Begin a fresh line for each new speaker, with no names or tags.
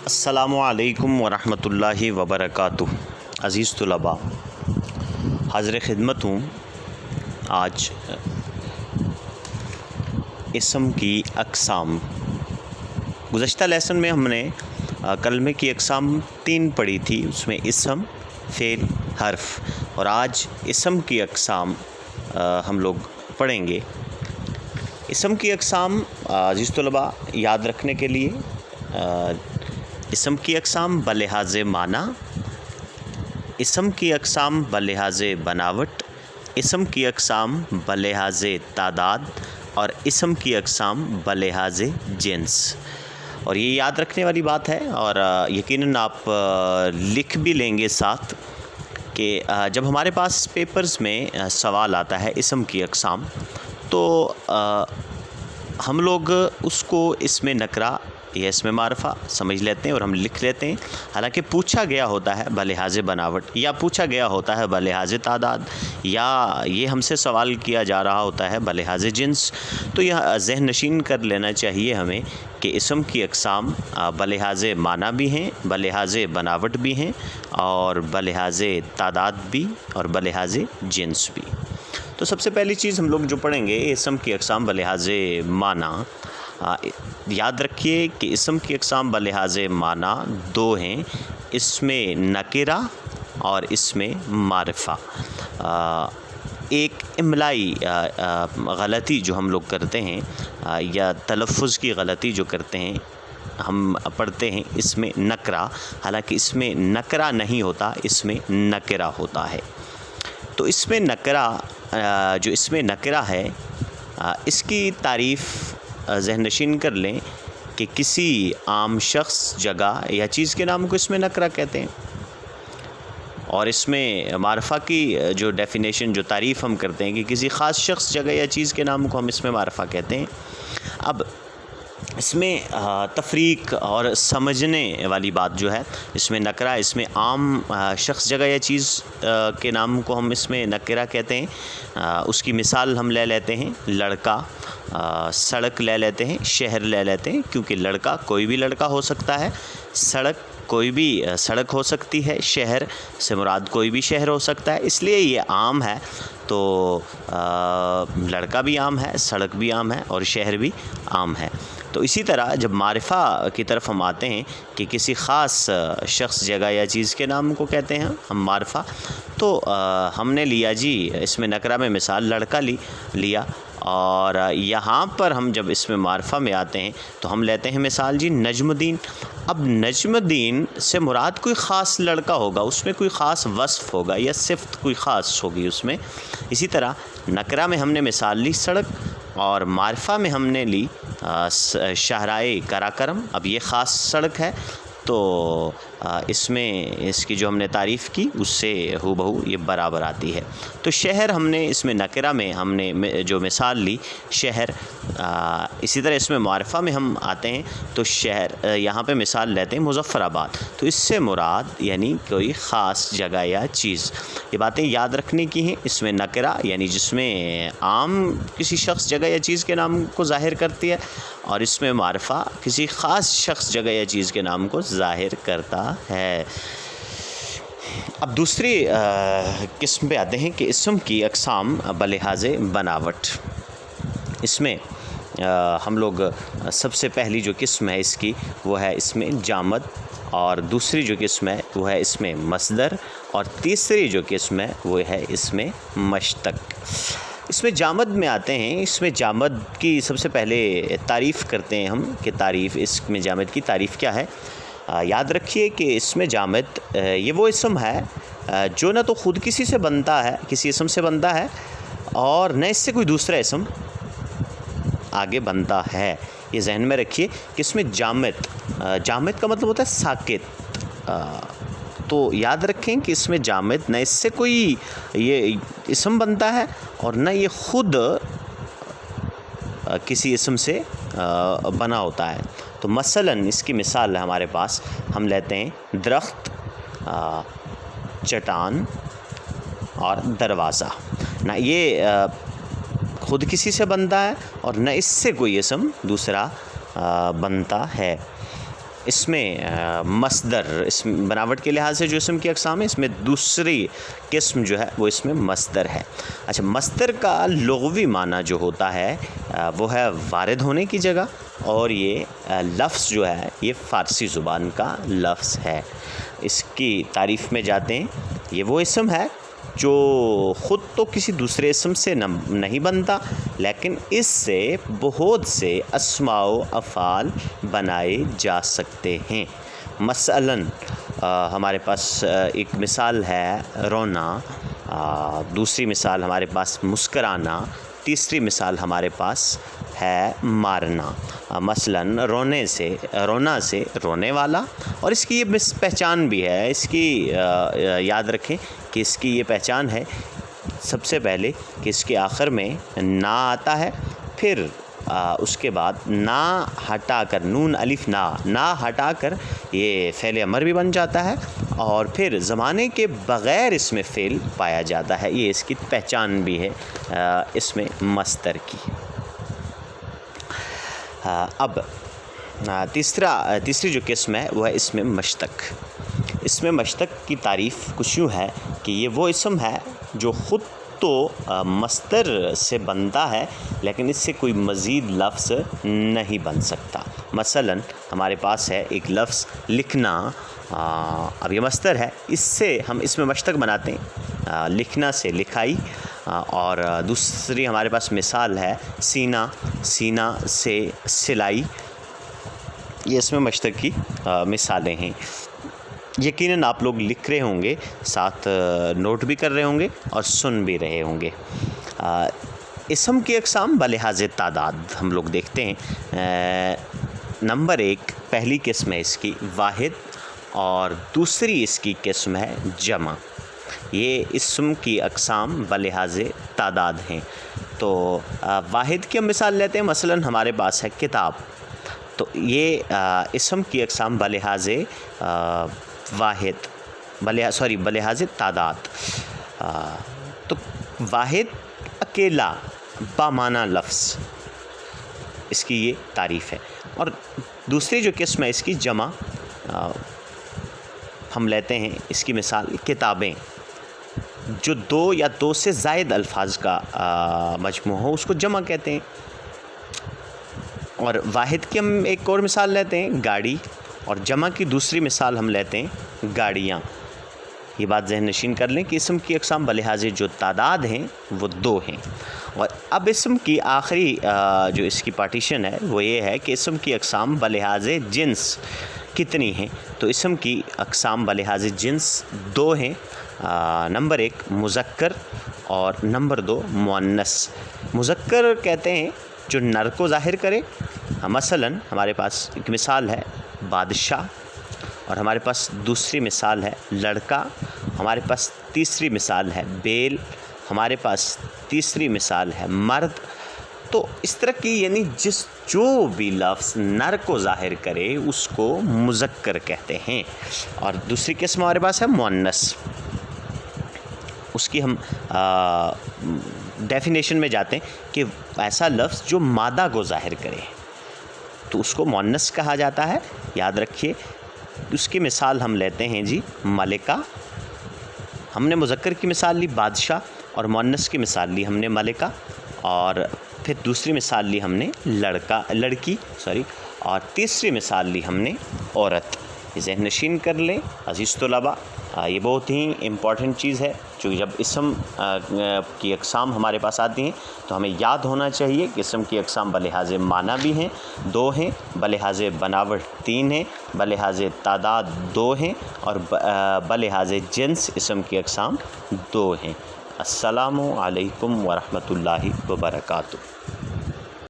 अस्सलामु अलैकुम वरहमतुल्लाहि वबरकातुह। अज़ीज़ तुलबा, हाज़िर खिदमत हूँ। आज इसम की अक़साम। गुज़श्ता लेसन में हमने कलमे की अक़साम 3 पढ़ी थी, उसमें इसम, फ़ेल, हर्फ। और आज इसम की अक़साम हम लोग पढ़ेंगे। इसम की अक़साम अज़ीज़ तुलबा याद रखने के लिए इसम की अक़साम बलिहाज़े माना, इसम की अक़साम बलिहाज़े बनावट, इसम की अक़साम बलिहाज़े तादाद और इसम की अक़साम बलिहाज़े जिन्स। और ये याद रखने वाली बात है और यकीनन आप लिख भी लेंगे साथ कि जब हमारे पास पेपर्स में सवाल आता है इसम की अक़साम, तो हम लोग उसको इसमें नकरा या इसमें मारफा समझ लेते हैं और हम लिख लेते हैं। हालांकि पूछा गया होता है बलिहाज़े बनावट, या पूछा गया होता है बलिहाज़े तादाद, या ये हमसे सवाल किया जा रहा होता है बलिहाज़े जिन्स। तो यह ज़हन नशीन कर लेना चाहिए हमें कि इसम की अक़साम बलिहाज़े माना भी हैं, बलिहाज़े बनावट भी हैं और बलिहाज़े तादाद भी और बलिहाज़े जिन्स भी। तो सबसे पहली चीज़ हम लोग जो पढ़ेंगे इसम की अक़साम बलिहाज़े माना। याद रखिए कि इसम की अक़साम बलिहाज़े माना 2 हैं, इसमें नकिरा और इसमें मारिफ़ा। एक इमलाई गलती जो हम लोग करते हैं या तलफ़्फ़ुज़ की गलती जो करते हैं, हम पढ़ते हैं इसमें नकरा, हालांकि इसमें नकरा नहीं होता, इसमें नकिरा होता है। तो इसमें नकरा जो इसमें नकरा है, इसकी तारीफ़ ज़हन नशीन कर लें कि किसी आम शख्स, जगह या चीज़ के नाम को इसमें नकरा कहते हैं। और इसमें मारफ़ा की जो डेफिनेशन, जो तारीफ़ हम करते हैं कि किसी ख़ास शख्स, जगह या चीज़ के नाम को हम इसमें मारफ़ा कहते हैं। अब इसमें तफ़रीक और समझने वाली बात जो है, इसमें नकरा, इसमें आम शख्स, जगह या चीज़ के नाम को हम इसमें नकरा कहते हैं। उसकी मिसाल हम ले लेते हैं, लड़का, सड़क ले लेते हैं, शहर ले लेते हैं, क्योंकि लड़का कोई भी लड़का हो सकता है, सड़क कोई भी सड़क हो सकती है, शहर से मुराद कोई भी शहर हो सकता है, इसलिए ये आम है। तो लड़का भी आम है, सड़क भी आम है और शहर भी आम है। तो इसी तरह जब मारिफ़ा की तरफ हम आते हैं कि किसी ख़ास शख्स, जगह या चीज़ के नाम को कहते हैं हम मारिफ़ा, तो हमने लिया जी इसमें नकरा में मिसाल लड़का लिया। और यहाँ पर हम जब इसमें मारिफ़ा में आते हैं तो हम लेते हैं मिसाल जी नजमुद्दीन। अब नजमुद्दीन से मुराद कोई ख़ास लड़का होगा, उसमें कोई ख़ास वस्फ़ होगा या सिफ़त कोई ख़ास होगी उसमें। इसी तरह नकरा में हमने मिसाल ली सड़क और मारिफ़ा में हमने ली शाहराए कराकरम। अब ये ख़ास सड़क है, तो इसमें इसकी जो हमने तारीफ़ की उससे हूबहू ये बराबर आती है। तो शहर हमने इसमें नकरा में हमने जो मिसाल ली शहर। इसी तरह इसमें मारिफ़ा में हम आते हैं तो शहर, यहाँ पे मिसाल लेते हैं मुज़फ़्फ़राबाद। तो इससे मुराद यानी कोई ख़ास जगह या चीज़। ये बातें याद रखने की हैं। इसमें नकरा यानी जिसमें आम किसी शख्स, जगह या चीज़ के नाम को ज़ाहिर करती है, और इसमें मारिफ़ा किसी ख़ास शख्स, जगह या चीज़ के नाम को ज़ाहिर करता है। अब दूसरी किस्म पे आते हैं कि इसम की अक़साम बलिहाज़े बनावट। इसमें हम लोग सबसे पहली जो किस्म है इसकी वो है इसमें जामद, और दूसरी जो किस्म है वो है इसमें मस्दर, और तीसरी जो किस्म है वो है इसमें मश्तक। इसमें जामद में आते हैं। इसमें जामद की सबसे पहले तारीफ़ करते हैं हम कि तारीफ़, इसमें जामद की तारीफ़ क्या है। याद रखिए कि इसमें जामद ये वो इसम है जो न तो ख़ुद किसी से बनता है, किसी इसम से बनता है, और न इससे कोई दूसरा इसम आगे बनता है। ये जहन में रखिए कि इसमें जामद का मतलब होता है साकित। तो याद रखें कि इसमें जामद न इससे कोई ये इसम बनता है और न ये ख़ुद किसी इसम से बना होता है। तो मसलन इसकी मिसाल है हमारे पास, हम लेते हैं दरख्त, चट्टान और दरवाज़ा। ना ये ख़ुद किसी से बनता है और न इससे कोई इसम दूसरा बनता है। اس میں مصدر، اس بناوٹ کے لحاظ سے جو اسم کی اقسام ہے، اس میں دوسری قسم جو ہے وہ اس میں مصدر ہے۔ اچھا، مصدر کا لغوی معنی جو ہوتا ہے وہ ہے وارد ہونے کی جگہ، اور یہ لفظ جو ہے یہ فارسی زبان کا لفظ ہے۔ اس کی تعریف میں جاتے ہیں، یہ وہ اسم ہے جو خود تو کسی دوسرے اسم سے نہیں بنتا، لیکن اس سے بہت سے اسماء و افعال بنائے جا سکتے ہیں۔ مثلاً ہمارے پاس ایک مثال ہے رونا، دوسری مثال ہمارے پاس مسکرانا، تیسری مثال ہمارے پاس ہے مارنا۔ مثلاً رونا سے رونے والا، اور اس کی یہ پہچان بھی ہے، اس کی یاد رکھیں کہ اس کی یہ پہچان ہے سب سے پہلے کہ اس کے آخر میں نا آتا ہے، پھر اس کے بعد نا ہٹا کر نون الف نا ہٹا کر یہ فعل امر بھی بن جاتا ہے، اور پھر زمانے کے بغیر اس میں فعل پایا جاتا ہے۔ یہ اس کی پہچان بھی ہے اس میں مصدر کی۔ اب تیسری جو قسم ہے وہ ہے اسم مشتق۔ اسم مشتق کی تعریف کچھ یوں ہے کہ یہ وہ اسم ہے جو خود تو مصدر سے بنتا ہے، لیکن اس سے کوئی مزید لفظ نہیں بن سکتا۔ مثلاً ہمارے پاس ہے ایک لفظ لکھنا، اب یہ مصدر ہے، اس سے ہم اسم مشتق بناتے ہیں، لکھنا سے لکھائی، اور دوسری ہمارے پاس مثال ہے سینا سے سلائی۔ یہ اسم مشتق کی مثالیں ہیں۔ یقیناً آپ لوگ لکھ رہے ہوں گے، ساتھ نوٹ بھی کر رہے ہوں گے اور سن بھی رہے ہوں گے۔ اسم کی اقسام بلحاظ تعداد ہم لوگ دیکھتے ہیں۔ نمبر 1 پہلی قسم ہے اس کی واحد، اور دوسری اس کی قسم ہے جمع۔ یہ اسم کی اقسام بلحاظ تعداد ہیں۔ تو واحد کی ہم مثال لیتے ہیں، مثلاً ہمارے پاس ہے کتاب، تو یہ اسم کی اقسام بلحاظ بلحاظ تعداد۔ تو واحد اکیلا بامعنی لفظ، اس کی یہ تعریف ہے۔ اور دوسری جو قسم ہے اس کی جمع، ہم لیتے ہیں اس کی مثال کتابیں، جو 2 یا 2 سے زائد الفاظ کا مجموعہ ہو اس کو جمع کہتے ہیں۔ اور واحد کی ہم ایک اور مثال لیتے ہیں گاڑی، اور جمع کی دوسری مثال ہم لیتے ہیں گاڑیاں۔ یہ بات ذہن نشین کر لیں کہ اسم کی اقسام بلحاظ جو تعداد ہیں وہ 2 ہیں۔ اور اب اسم کی آخری جو اس کی پارٹیشن ہے وہ یہ ہے کہ اسم کی اقسام بلحاظ جنس کتنی ہیں۔ تو اسم کی اقسام بلحاظ جنس 2 ہیں، نمبر 1 مذکر اور نمبر 2 مؤنث۔ مذکر کہتے ہیں جو نر کو ظاہر کرے، مثلاً ہمارے پاس ایک مثال ہے بادشاہ، اور ہمارے پاس دوسری مثال ہے لڑکا، ہمارے پاس تیسری مثال ہے بیل، ہمارے پاس تیسری مثال ہے مرد۔ تو اس طرح کی یعنی جو بھی لفظ نر کو ظاہر کرے اس کو مذکر کہتے ہیں۔ اور دوسری قسم ہمارے پاس ہے مؤنث، اس کی ہم ڈیفینیشن میں جاتے ہیں کہ ایسا لفظ جو مادہ کو ظاہر کرے تو اس کو مؤنث کہا جاتا ہے۔ یاد رکھیے، اس کی مثال ہم لیتے ہیں جی ملکہ، ہم نے مذکر کی مثال لی بادشاہ، اور مؤنث کی مثال لی ہم نے ملکہ، اور پھر دوسری مثال لی ہم نے لڑکی، اور تیسری مثال لی ہم نے عورت۔ یہ ذہن نشین کر لیں عزیز طلباء، یہ بہت ہی امپورٹنٹ چیز ہے، چونکہ جب اسم کی اقسام ہمارے پاس آتی ہیں تو ہمیں یاد ہونا چاہیے کہ اسم کی اقسام بلحاظ معنی بھی ہیں 2 ہیں، بلحاظ بناوٹ 3 ہیں، بلحاظ تعداد 2 ہیں، اور بلحاظ جنس اسم کی اقسام 2 ہیں۔ السلام علیکم ورحمۃ اللہ وبرکاتہ۔